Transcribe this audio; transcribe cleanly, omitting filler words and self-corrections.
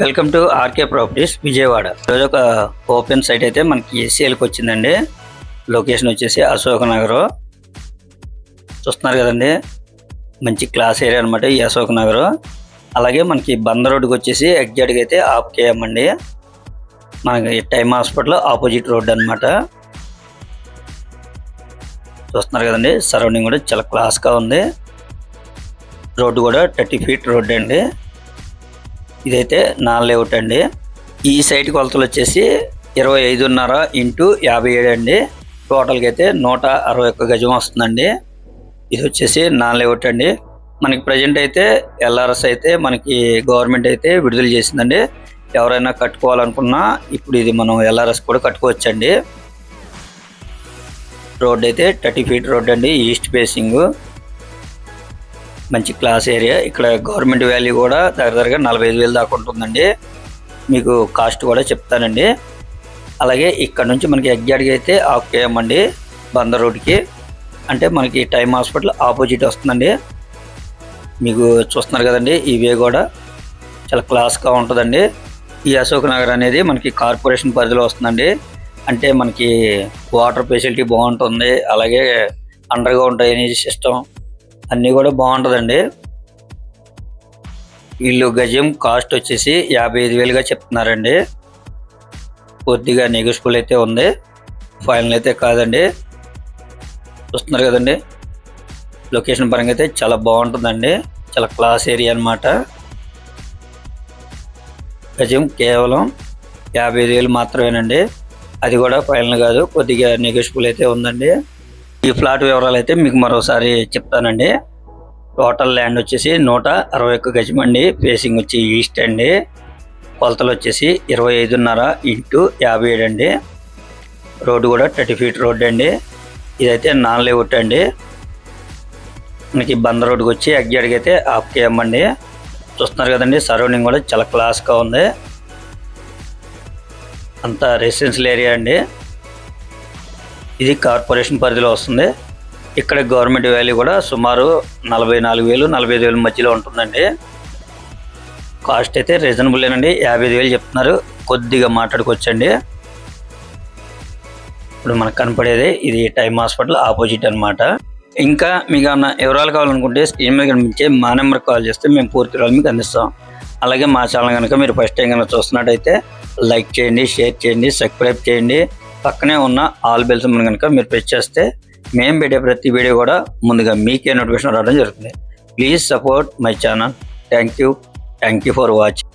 Welcome to RK properties Vijayawada. ఈరోజు ఒక open site అయితే మనకి సేల్కి వచ్చిందండి. లొకేషన్ వచ్చేసి అశోక్ నగర్ చూస్తున్నారు కదండి. మంచి క్లాస్ ఏరియా అనమాట ఈ అశోక్ నగర్. అలాగే మనకి బందర్ రోడ్డుకి వచ్చేసి ఎగ్జాక్ట్గా అయితే ఆఫ్ కేఎం అండి. మనకి టైమ్ హాస్పిటల్ ఆపోజిట్ రోడ్ అనమాట. చూస్తున్నారు కదండి, సరౌండింగ్ కూడా చాలా క్లాస్గా ఉంది. రోడ్డు కూడా 30 ఫీట్ రోడ్ అండి. ఇదైతే నాన్ లేఅవుట్ అండి. ఈ సైట్ కొలతలు వచ్చేసి 25.5 ఇంటూ 57 అండి. టోటల్గా అయితే 161 గజం వస్తుందండి. ఇది వచ్చేసి నాన్ లేఅవుట్ అండి. మనకి ప్రజెంట్ అయితే ఎల్ఆర్ఎస్ అయితే మనకి గవర్నమెంట్ అయితే విడుదల చేసిందండి. ఎవరైనా కట్టుకోవాలనుకున్నా ఇప్పుడు ఇది మనం ఎల్ఆర్ఎస్ కూడా కట్టుకోవచ్చండి. రోడ్ అయితే 30 ఫీట్ రోడ్ అండి, ఈస్ట్ ఫేసింగ్. మంచి క్లాస్ ఏరియా. ఇక్కడ గవర్నమెంట్ వాల్యూ కూడా దగ్గరగా 45,000 దాకా ఉంటుందండి. మీకు కాస్ట్ కూడా చెప్తానండి. అలాగే ఇక్కడ నుంచి మనకి ఎగ్జాక్ట్గా అయితే ఆఫ్ కేఎం అండి బందర్ రోడ్కి. అంటే మనకి టైమ్ హాస్పిటల్ ఆపోజిట్ వస్తుందండి. మీకు చూస్తున్నారు కదండి, ఈ వే కూడా చాలా క్లాస్గా ఉంటుందండి. ఈ అశోక్ నగర్ అనేది మనకి కార్పొరేషన్ పరిధిలో వస్తుందండి. అంటే మనకి వాటర్ ఫెసిలిటీ బాగుంటుంది. అలాగే అండర్ గ్రౌండ్ డ్రైనేజ్ సిస్టమ్ అన్నీ కూడా బాగుంటుందండి. వీళ్ళు గజం కాస్ట్ వచ్చేసి 55,000గా చెప్తున్నారండి. కొద్దిగా నెగోషియబుల్ అయితే ఉంది, ఫైనల్ అయితే కాదండి. చూస్తున్నారు కదండి, లొకేషన్ పరంగా అయితే చాలా బాగుంటుందండి. చాలా క్లాస్ ఏరియా అనమాట. గజం కేవలం 55,000 మాత్రమేనండి. అది కూడా ఫైనల్ కాదు, కొద్దిగా నెగోషియబుల్ అయితే ఉందండి. ఈ ఫ్లాట్ వివరాలు అయితే మీకు మరోసారి చెప్తానండి. టోటల్ ల్యాండ్ వచ్చేసి 161 గజం అండి. ఫేసింగ్ వచ్చి ఈస్ట్ అండి. కొలతలు వచ్చేసి 25.5 ఇంటూ 57 అండి. రోడ్డు కూడా 30 ఫీట్ రోడ్ అండి. ఇదైతే నాన్ లేఅవుట్ అండి. మనకి బందర్ రోడ్డుకి వచ్చి ఎగ్జాక్ట్గా అయితే ఆఫ్ కేఎం అండి. చూస్తున్నారు కదండి, సరౌండింగ్ కూడా చాలా క్లాస్గా ఉంది. అంతా రెసిడెన్షియల్ ఏరియా అండి. ఇది కార్పొరేషన్ పరిధిలో వస్తుంది. ఇక్కడ గవర్నమెంట్ వాల్యూ కూడా సుమారు 44,000 45,000 మధ్యలో ఉంటుందండి. కాస్ట్ అయితే రీజనబుల్లేనండి. 55,000 చెప్తున్నారు, కొద్దిగా మాట్లాడుకోవచ్చండి. ఇప్పుడు మనకు కనపడేది ఇది టైమ్ హాస్పిటల్ ఆపోజిట్ అనమాట. ఇంకా మీకు ఏమన్నా వివరాలు కావాలనుకుంటే స్క్రీన్ మీద కనిపించే మా నెంబర్కి కాల్ చేస్తే మేము పూర్తి వివరాలు మీకు అందిస్తాం. అలాగే మా ఛానల్ కనుక మీరు ఫస్ట్ టైం కనుక చూస్తున్నట్టయితే లైక్ చేయండి, షేర్ చేయండి, సబ్స్క్రైబ్ చేయండి. పక్కనే ఉన్న ఆల్ బెల్స్ కనుక మీరు ప్రెస్ చేస్తే మేము పెట్టే ప్రతి వీడియో కూడా ముందుగా మీకే నోటిఫికేషన్ రావడం జరుగుతుంది. Please support my channel. Thank you for watching.